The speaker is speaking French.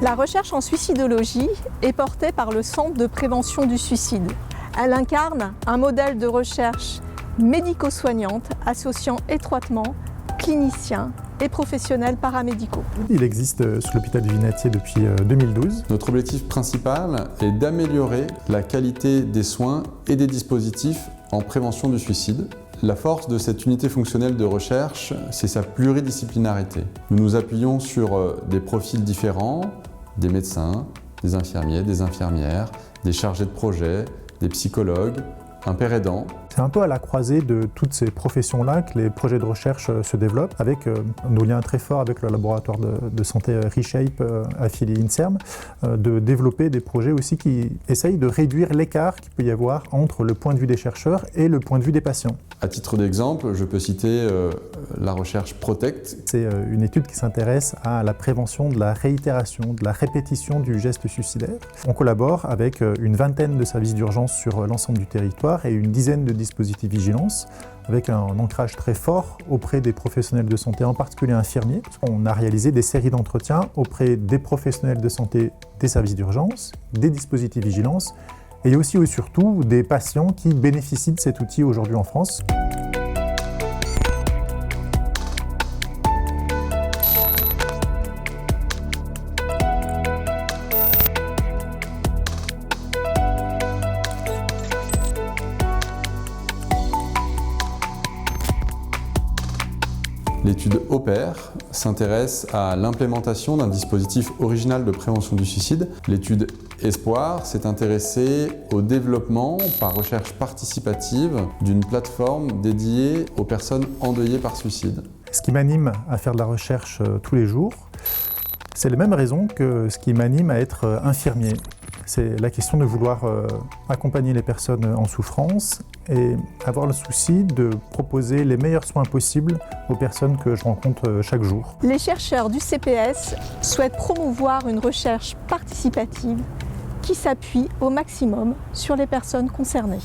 La recherche en suicidologie est portée par le Centre de prévention du suicide. Elle incarne un modèle de recherche médico-soignante associant étroitement cliniciens et professionnels paramédicaux. Il existe sous l'hôpital du Vinatier depuis 2012. Notre objectif principal est d'améliorer la qualité des soins et des dispositifs en prévention du suicide. La force de cette unité fonctionnelle de recherche, c'est sa pluridisciplinarité. Nous nous appuyons sur des profils différents, des médecins, des infirmiers, des infirmières, des chargés de projet, des psychologues, un père aidant. C'est un peu à la croisée de toutes ces professions-là que les projets de recherche se développent, avec nos liens très forts avec le laboratoire de santé Reshape affilié INSERM, de développer des projets aussi qui essayent de réduire l'écart qu'il peut y avoir entre le point de vue des chercheurs et le point de vue des patients. À titre d'exemple, je peux citer la recherche Protect. C'est une étude qui s'intéresse à la prévention de la réitération, de la répétition du geste suicidaire. On collabore avec une vingtaine de services d'urgence sur l'ensemble du territoire et une dizaine de dispositifs vigilance, avec un ancrage très fort auprès des professionnels de santé, en particulier infirmiers. On a réalisé des séries d'entretiens auprès des professionnels de santé des services d'urgence, des dispositifs vigilance, et aussi et surtout des patients qui bénéficient de cet outil aujourd'hui en France. L'étude OPER s'intéresse à l'implémentation d'un dispositif original de prévention du suicide. L'étude Espoir s'est intéressée au développement par recherche participative d'une plateforme dédiée aux personnes endeuillées par suicide. Ce qui m'anime à faire de la recherche tous les jours, c'est les mêmes raisons que ce qui m'anime à être infirmier. C'est la question de vouloir accompagner les personnes en souffrance et avoir le souci de proposer les meilleurs soins possibles aux personnes que je rencontre chaque jour. Les chercheurs du CPS souhaitent promouvoir une recherche participative qui s'appuie au maximum sur les personnes concernées.